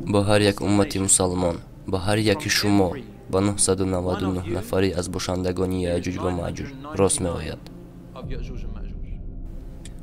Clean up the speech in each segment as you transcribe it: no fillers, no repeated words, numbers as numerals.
با هر یک امتی مسلمان، با هر یکی شما، با 999 نفری از باشندگانی یأجوج و مأجوج راست می آید.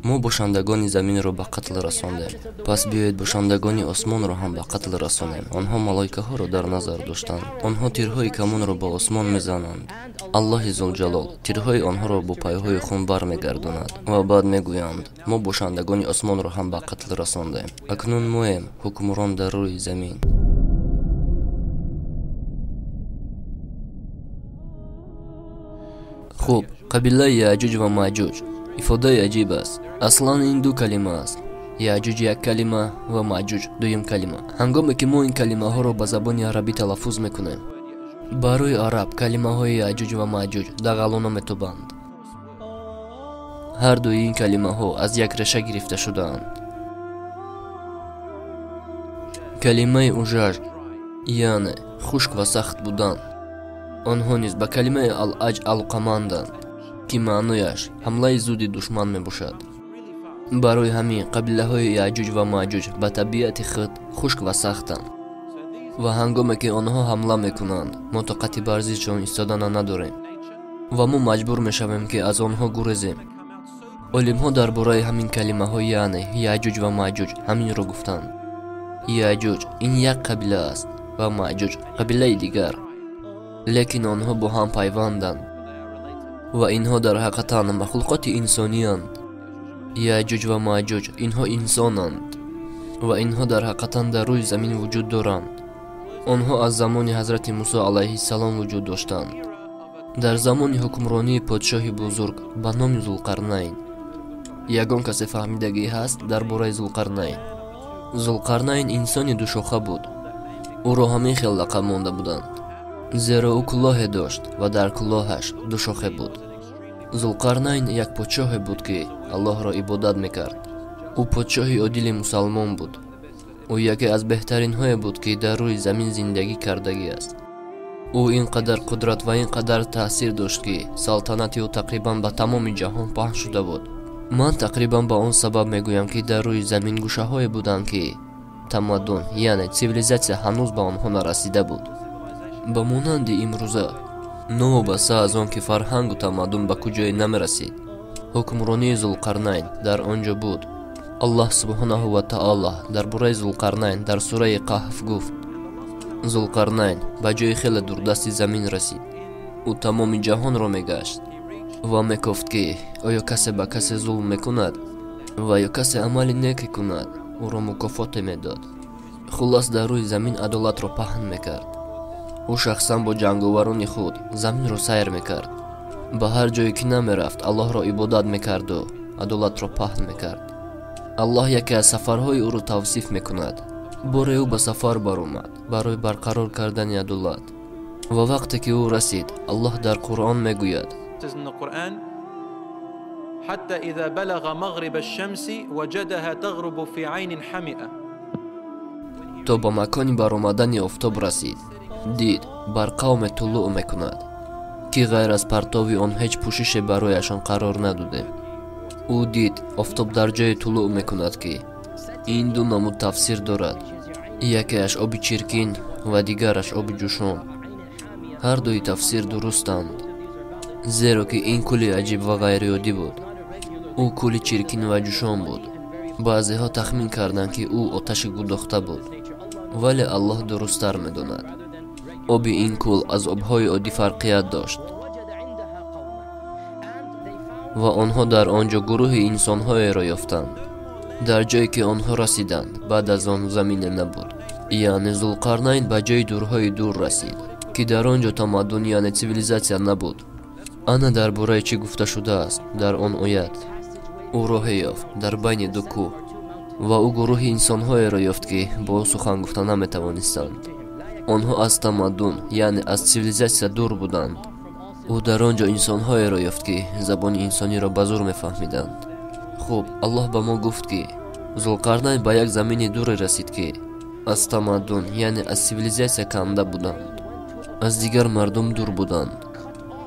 ما باشندگان زمین را به قتل رساندیم، پس بیایید باشندگان آسمان را هم به قتل رسانیم. آنها ملائکه ها را در نظر داشتند، آنها تیرهای کمان را به آسمان میزنند. الله ذوالجلال تیرهای آنها را با پایهای خون برمیگرداند و بعد میگویند ما باشندگان آسمان را هم به قتل رساندیم. اکنون مایم حکمران در روی زمین. خوب، قبیله یأجوج و مأجوج افاده عجیب است. اصلا این دو کلمه است. یأجوج یک کلمه و مأجوج دویم کلمه. هنگامی که ما این کلمه ها را به زبان عربی تلفظ میکنیم، برای عرب کلمه های یأجوج و مأجوج دغلونه میتابند. هر دوی این کلمه ها از یک ریشه گرفته شده‌اند. کلمه اوژاژ یعنی خشک و سخت بودن، آنها نیز به کلمه العج علاقه‌مندند که معنایش حمله زودی دشمن می باشد. برای همین قبیله های یأجوج و مأجوج به طبیعت خود خشک و سختند و هنگامی که آنها حمله میکنند ما طاقت بر ضدشان ایستادن نداریم و ما مجبور میشویم که از آنها گریزیم. علم ها درباره همین کلمه های یعنی یأجوج و مأجوج همین را گفتند. یأجوج این یک قبیله است و مأجوج قبیله دیگر، لیکن آنها با هم پیوندند و اینها در حقیقت مخلوقات انسانی اند. یأجوج و مأجوج اینها انسانند و اینها در حقیقت در روی زمین وجود دارند. آنها از زمان حضرت موسی علیه السلام وجود داشتند. در زمان حکمرانی پادشاه بزرگ به نام ذوالقرنین. یگان کسی فهمیدگی هست درباره ذوالقرنین. ذوالقرنین انسانی دوشاخه بود. او را همه خیل لقب مانده بودند، زیرا او کلاه داشت و در کلاهش دو شاخه بود. ذوالقرنین یک پادشاه بود که الله را عبادت میکرد. او پادشاه عادل مسلمان بود. او یکی از بهترین های بود که در روی زمین زندگی کردگی است. او اینقدر قدرت و اینقدر تاثیر داشت که سلطنت او تقریبا به تمام جهان پهن شده بود. من تقریبا به آن سبب میگویم که در روی زمین گوشه های بودند که تمدن یعنی سیویلیزاسیا هنوز به آنها نرسیده بود. به مانند امروزه نوابسته از آن که فرهنگ و تمدن به کجای نمیرسید، حکمرانی ذوالقرنین در آنجا بود. الله سبحانه و تعالی درباره ذوالقرنین در سوره قهف گفت ذوالقرنین به جای خیلی دوردست زمین رسید. او تمام جهان را میگشت و میگفت که آیا کسی به کسی ظلم میکند و یا کسی عمل نیک کند او را مکافات میداد. خلاص در روی زمین عدالت را پهن میکرد. او شخصا با جنگاوران خود زمین را سیر میکرد. به هر جایی که نمیرفت الله را عبادت میکرد و عدالت را پهن میکرد. الله یکی از سفرهای او را توصیف میکند. بار او به سفر برآمد برای برقرار کردن عدالت و وقتی که او رسید الله در قرآن میگوید حتى اذا بلغ مغرب الشمس وجدها تغرب في عين حمئة. تا به مکانی برآمدن آفتاب رسید دید بر قوم طلوع میکند که غیر از پرتاب آن هیچ پوشش برایشان قرار نداده. او دید آفتاب در جای طلوع میکند که این دو نمود تفسیر دارد، یکیش آب چرکین و دیگرش آب جوشان. هر دوی تفسیر درستند، زیرا که این کلی عجیب و غیر عادی بود. او کلی چرکین و جوشان بود. بعضی ها تخمین کردند که او آتش گداخته بود، ولی الله درست‌تر می‌داند. آب این کل از آب‌های عادی فرقیت داشت و آنها در آنجا گروه انسان‌های را یافتند. در جایی که آنها رسیدند بعد از آن زمین نبود، یعنی ذوالقرنین به جای دورهای دور رسید که در آنجا تمدن یعنی سیویلیزاسیا نبود. آن درباره چی گفته شده است در آن آیت؟ او راه یافت در بین دو کوه و او گروه انسان‌های را یافت که با او سخن گفتن نمی‌توانستند. آنها از تمدن یعنی از سیویلیزاسیا دور بودند. او در آنجا انسان‌های را یافت که زبان انسانی را به زور می‌فهمیدند. خوب، الله به ما گفت که ذوالقرنین به یک زمین دور رسید که از تمدن یعنی از سیویلیزاسیا کنده بودند، از دیگر مردم دور بودند.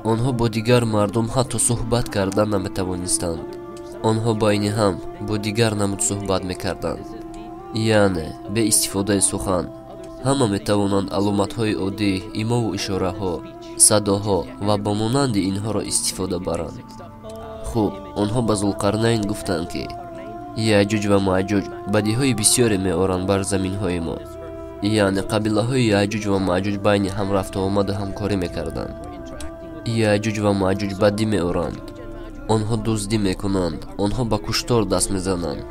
آنها با دیگر مردم حتی صحبت کردن نمی‌توانستند. آنها بین هم با دیگر نمود صحبت میکردند، یعنی به استفاده سخن ҳама метавонанд аломатҳои оддӣ, имову ишораҳо, садоҳо ва ба монанди инҳоро истифода баранд. хуб, онҳо ба Зулқарнайн гуфтанд ки Яъҷуҷ ва Маъҷуҷ бадиҳои бисёре меоранд бар заминҳои мо. яъне қабилаҳои Яъҷуҷ ва Маъҷуҷ байни ҳам рафту омаду ҳамкорӣ мекарданд. Яъҷуҷ ва Маъҷуҷ бадӣ меоранд, онҳо дуздӣ мекунанд, онҳо ба куштор даст мезананд,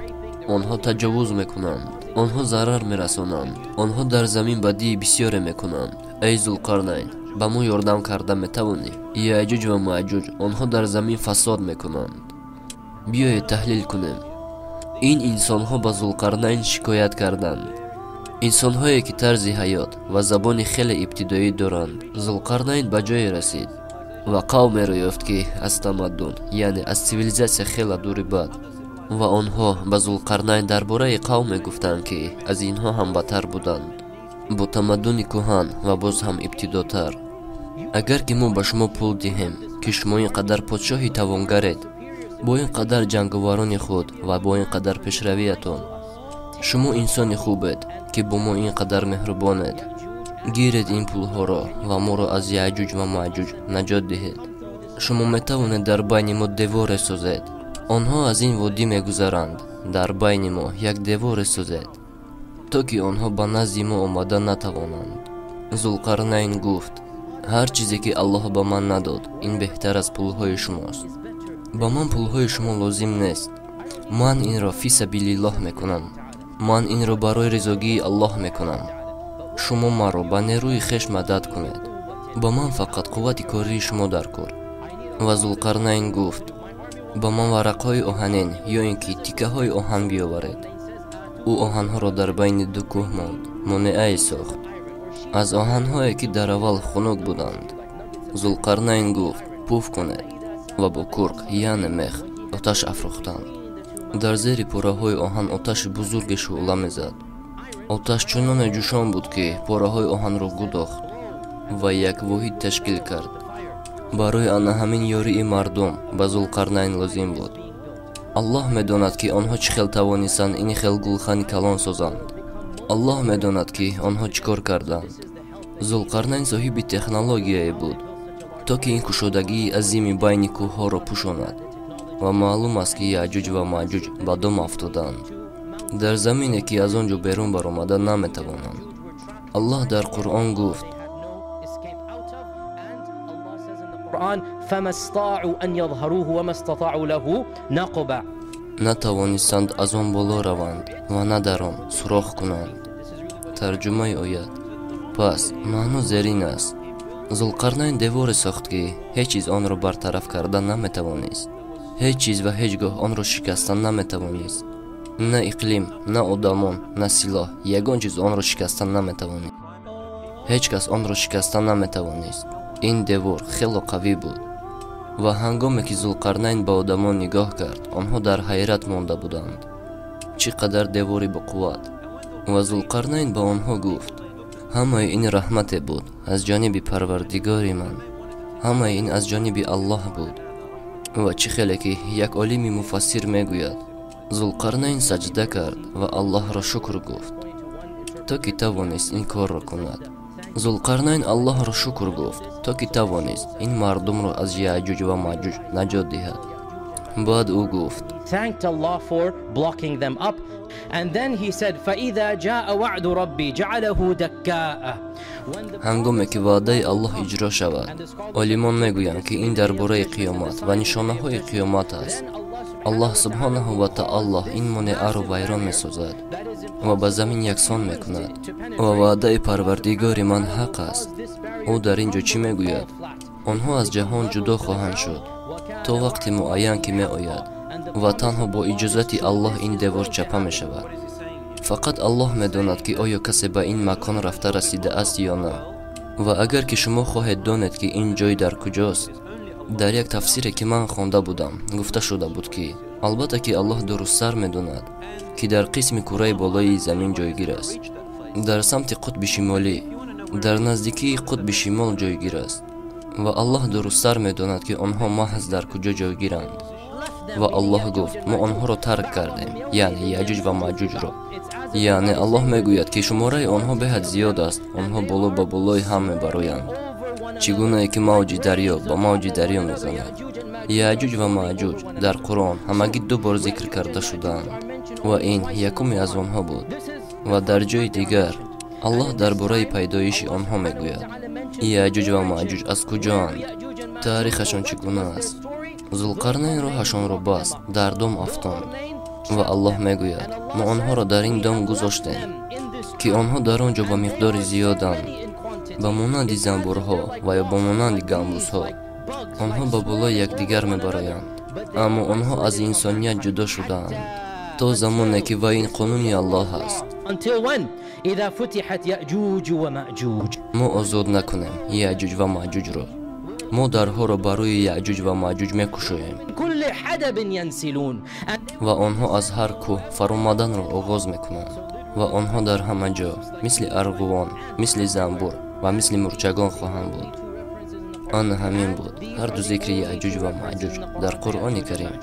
онҳо таҷовуз мекунанд, онҳо зарар мерасонанд, онҳо дар замин бадии бисёре мекунанд. эй Зулқарнайн, ба мо ёрдам карда метавонӣ? Яъҷуҷ ва Маъҷуҷ онҳо дар замин фасод мекунанд. биёед таҳлил кунем. ин инсонҳо ба Зулқарнайн шикоят карданд. инсонҳое ки тарзи ҳаёт ва забони хеле ибтидоӣ доранд. Зулқарнайн ба ҷое расид ва қавмеро ёфт ки аз тамаддун, яъне аз сивилизатсия хела дури бад. ва онҳо ба Зулқарнайн дар бораи қавме гуфтанд ки аз инҳо ҳам бадтар буданд, бо тамаддуни кӯҳан ва боз ҳам ибтидотар. агар ки мо ба шумо пул диҳем ки шумо ин қадар подшоҳи тавонгаред, бо ин қадар ҷанговарони худ ва бо ин қадар пешравиятон, шумо инсони хубед ки бо мо ин қадар меҳрубонед, гиред ин пулҳоро ва моро аз Яъҷуҷ ва Маъҷуҷ наҷот диҳед. шумо метавонед дар байни мо деворе созед. онҳо аз ин водӣ мегузаранд, дар байни мо як деворе созед, то ки онҳо ба назди мо омада натавонанд. Зулқарнайн гуфт, ҳар чизе ки Аллоҳ ба ман надод, ин беҳтар аз пулҳои шумост. ба ман пулҳои шумо лозим нест. ман инро фи сабилиллоҳ мекунам. ман инро барои ризогии Аллоҳ мекунам. шумо маро ба нерӯи хеш мадад кунед. ба ман фақат қуввати кории шумо дар кор. ва Зулқарнайн гуфт, ба ман варақҳои оҳанин ё ин ки тикаҳои оҳан биёваред. ӯ оҳанҳоро дар байни ду кӯҳ монд, монеае сохт, аз оҳанҳое ки дар аввал хунук буданд. Зулқарнайн гуфт, пуф кунед ва бо курк, яъне мех, оташ афрохтанд. дар зери пораҳои оҳан оташи бузурге шӯъла мезад. оташ чуноне ҷӯшон буд ки пораҳои оҳанро гудохт ва як воҳид ташкил кард. барои ана ҳамин ёрии мардум ба Зулқарнайн лозим буд. Аллоҳ медонад ки онҳо чӣ хел тавонистанд ин хел гулхани калон созанд. Аллоҳ медонад ки онҳо чӣ кор карданд. Зулқарнайн соҳиби технологияе буд, то ки ин кушодагии азими байни кӯҳҳоро пӯшонад. ва маълум аст ки Яъҷуҷ ва Маъҷуҷ ба дом афтоданд. дар замине ки аз он ҷо берун баромада наметавонанд. Аллоҳ дар Қуръон гуфт, натавонистанд аз он боло раванд ва на дар он сурох кунанд. тарҷумаи оят. пас маъно зерин аст. Зулқарнайн деворе сохт ки ҳеҷ чиз онро бартараф карда наметавонист. ҳеҷ чиз ва ҳеҷ гоҳ онро шикаста наметавонист. на иқлим, на одамон, на силоҳ, ягон чиз онро шикаста наметавонист. ҳеҷ кас онро шикаста наметавонист. ин девор хело қавӣ буд. ва ҳангоме ки Зулқарнайн ба одамон нигоҳ кард, онҳо дар ҳайрат монда буданд. чӣ қадар девори боқувват. ва Зулқарнайн ба онҳо гуфт, ҳамаи ин раҳмате буд аз ҷониби Парвардигори ман. ҳамаи ин аз ҷониби Аллоҳ буд. ва чӣ хеле ки як олими муфассир мегӯяд, Зулқарнайн саҷда кард ва Аллоҳро шукр гуфт, то ки тавонист ин корро кунад. Зулқарнайн Аллоҳро шукр гуфт, то ки тавонист ин мардумро аз Яъҷуҷ ва Маъҷуҷ наҷот диҳад. баъд ӯ гуфт, thanked Allah for blocking them up, and then he said فَإِذَا جَاءَ وَعْدُ رَبِّي جَعَلَهُ دَكَّاءَ. ҳангоме ки ваъдаи Аллоҳ иҷро шавад, олимон мегӯянд ки ин дар бораи қиёмат ва нишонаҳои қиёмат аст. Аллоҳ субҳонаҳу ва таоло ин монеаро вайрон месозад ва ба замин яксон мекунад. ва ваъдаи Парвардигори ман ҳақ аст. ӯ дар ин ҷо чӣ мегӯяд? онҳо аз ҷаҳон ҷудо хоҳанд шуд то вақти муайян ки меояд ва танҳо бо иҷозати Аллоҳ ин девор чапа мешавад. фақат Аллоҳ медонад ки оё касе ба ин макон рафта расидааст ё на. ва агар ки шумо хоҳед донед ки ин ҷой дар куҷост, дар як тафсире ки ман хонда будам гуфта шуда буд ки албатта ки Аллоҳ дурусттар медонад ки дар қисми кураи болои замин ҷойгир аст, дар самти қутби шимолӣ, дар наздикии қутби шимол ҷойгир аст. ва Аллоҳ дурусттар медонад ки онҳо маҳз дар куҷо ҷойгиранд. ва Аллоҳ гуфт: мо онҳоро тарк кардем, яъне Яъҷуҷ ва Маъҷуҷро. Яъне Аллоҳ мегӯяд ки шумораи онҳо беҳад зиёд аст, онҳо боло ба болои ҳам мебароянд, чӣ гунае ки мавҷи дарё ба мавҷи дарё мезанад. Яъҷуҷ ва Маъҷуҷ дар Қуръон ҳамагӣ 2 бор зикр карда шудаанд ва ин якуме аз онҳо буд. Ва дар ҷойи дигар Аллоҳ дар бораи пайдоиши онҳо мегӯяд. Яъҷуҷ ва Маъҷуҷ аз куҷоанд? Таърихашон чӣ гуна аст? Зулқарнайн роҳашонро баст, дар дом афтонд. Ва Аллоҳ мегӯяд: мо онҳоро дар ин дом гузоштем, ки онҳо дар он ҷо ба миқдори зиёданд, ба монанди занбурҳо ва ё ба монанди гамбузҳо. онҳо ба болои якдигар мебароянд, аммо онҳо аз инсоният ҷудо шудаанд, то замоне ки ва ин қонуни Аллоҳ аст. мо озод накунем Яъҷуҷ ва Маъҷуҷро. мо дарҳоро барои Яъҷуҷ ва Маъҷуҷ мекушоем ва онҳо аз ҳар кӯҳ фаромаданро оғоз мекунанд. ва онҳо дар ҳама ҷо мисли арғувон, мисли занбур ва мисли мурчагон хоҳанд буд. ана ҳамин буд ҳарду зикри Яъҷуҷ ва Маъҷуҷ дар Қуръони Карим.